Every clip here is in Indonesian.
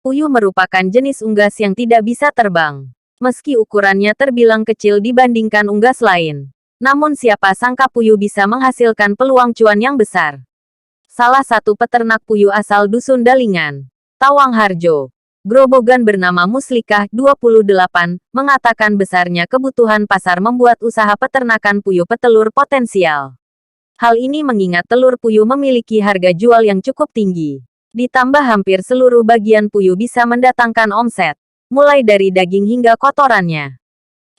Puyuh merupakan jenis unggas yang tidak bisa terbang. Meski ukurannya terbilang kecil dibandingkan unggas lain. Namun siapa sangka puyuh bisa menghasilkan peluang cuan yang besar. Salah satu peternak puyuh asal Dusun Dalingan, Tawang Harjo, Grobogan bernama Muslikah, 28, mengatakan besarnya kebutuhan pasar membuat usaha peternakan puyuh petelur potensial. Hal ini mengingat telur puyuh memiliki harga jual yang cukup tinggi. Ditambah hampir seluruh bagian puyuh bisa mendatangkan omset, mulai dari daging hingga kotorannya.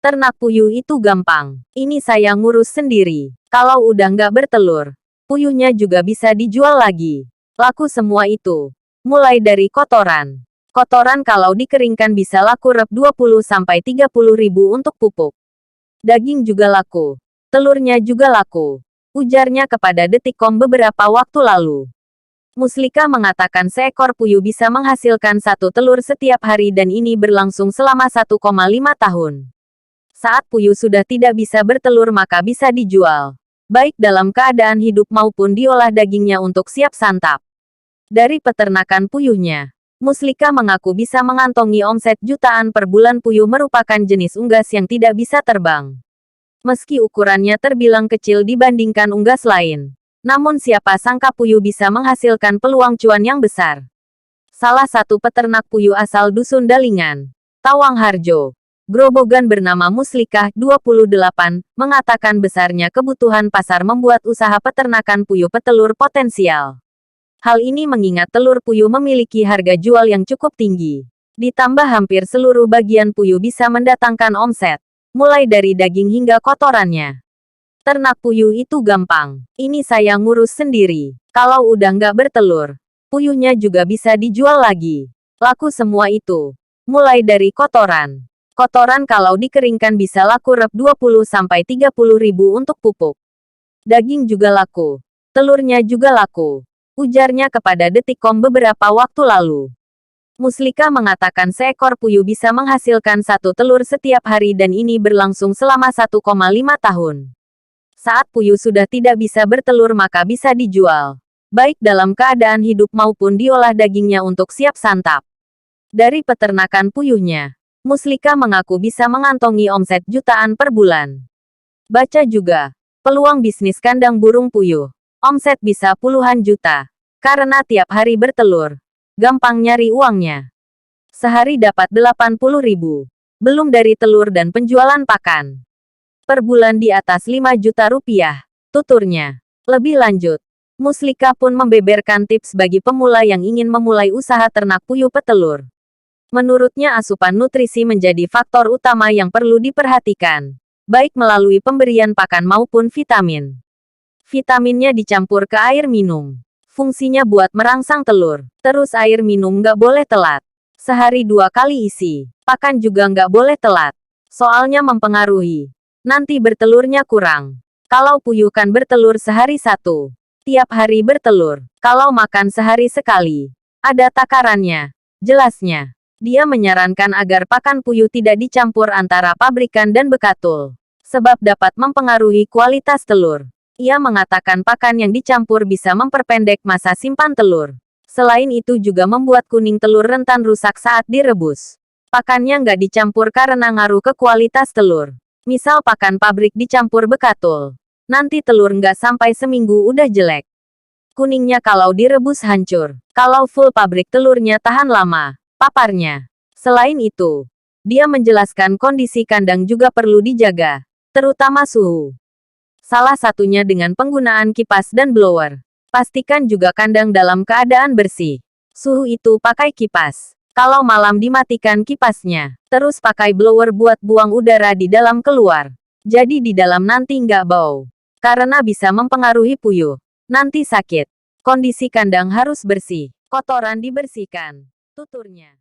Ternak puyuh itu gampang. Ini saya ngurus sendiri. Kalau udah nggak bertelur, puyuhnya juga bisa dijual lagi. Laku semua itu. Mulai dari kotoran. Kotoran kalau dikeringkan bisa laku rep 20-30 ribu untuk pupuk. Daging juga laku. Telurnya juga laku. Ujarnya kepada Detikcom beberapa waktu lalu. Muslika mengatakan seekor puyuh bisa menghasilkan satu telur setiap hari dan ini berlangsung selama 1,5 tahun. Saat puyuh sudah tidak bisa bertelur maka bisa dijual, baik dalam keadaan hidup maupun diolah dagingnya untuk siap santap. Dari peternakan puyuhnya, Muslika mengaku bisa mengantongi omset jutaan per bulan. Puyuh merupakan jenis unggas yang tidak bisa terbang. Meski ukurannya terbilang kecil dibandingkan unggas lain, namun siapa sangka puyuh bisa menghasilkan peluang cuan yang besar. Salah satu peternak puyuh asal Dusun Dalingan, Tawang Harjo, Grobogan bernama Muslikah, 28, mengatakan besarnya kebutuhan pasar membuat usaha peternakan puyuh petelur potensial. Hal ini mengingat telur puyuh memiliki harga jual yang cukup tinggi. Ditambah hampir seluruh bagian puyuh bisa mendatangkan omset, mulai dari daging hingga kotorannya. Ternak puyuh itu gampang. Ini saya ngurus sendiri. Kalau udah nggak bertelur, puyuhnya juga bisa dijual lagi. Laku semua itu. Mulai dari kotoran. Kotoran kalau dikeringkan bisa laku rep 20-30 ribu untuk pupuk. Daging juga laku. Telurnya juga laku. Ujarnya kepada Detikcom beberapa waktu lalu. Muslika mengatakan seekor puyuh bisa menghasilkan satu telur setiap hari dan ini berlangsung selama 1,5 tahun. Saat puyuh sudah tidak bisa bertelur maka bisa dijual, baik dalam keadaan hidup maupun diolah dagingnya untuk siap santap. Dari peternakan puyuhnya, Muslika mengaku bisa mengantongi omset jutaan per bulan. Baca juga, peluang bisnis kandang burung puyuh. Omset bisa puluhan juta. Karena tiap hari bertelur. Gampang nyari uangnya. Sehari dapat 80 ribu. Belum dari telur dan penjualan pakan. Per bulan di atas 5 juta rupiah. Tuturnya. Lebih lanjut, Muslika pun membeberkan tips bagi pemula yang ingin memulai usaha ternak puyuh petelur. Menurutnya asupan nutrisi menjadi faktor utama yang perlu diperhatikan, baik melalui pemberian pakan maupun vitamin. Vitaminnya dicampur ke air minum. Fungsinya buat merangsang telur. Terus air minum nggak boleh telat. Sehari 2 kali isi. Pakan juga nggak boleh telat. Soalnya mempengaruhi. Nanti bertelurnya kurang. Kalau puyuh kan bertelur sehari 1. Tiap hari bertelur. Kalau makan sehari sekali. Ada takarannya. Jelasnya. Dia menyarankan agar pakan puyuh tidak dicampur antara pabrikan dan bekatul, sebab dapat mempengaruhi kualitas telur. Ia mengatakan pakan yang dicampur bisa memperpendek masa simpan telur. Selain itu juga membuat kuning telur rentan rusak saat direbus. Pakannya nggak dicampur karena ngaruh ke kualitas telur. Misal pakan pabrik dicampur bekatul. Nanti telur nggak sampai seminggu udah jelek. Kuningnya kalau direbus hancur. Kalau full pabrik telurnya tahan lama. Paparnya. Selain itu, dia menjelaskan kondisi kandang juga perlu dijaga, terutama suhu. Salah satunya dengan penggunaan kipas dan blower. Pastikan juga kandang dalam keadaan bersih. Suhu itu pakai kipas. Kalau malam dimatikan kipasnya. Terus pakai blower buat buang udara di dalam keluar. Jadi di dalam nanti nggak bau. Karena bisa mempengaruhi puyuh. Nanti sakit. Kondisi kandang harus bersih. Kotoran dibersihkan. Tuturnya.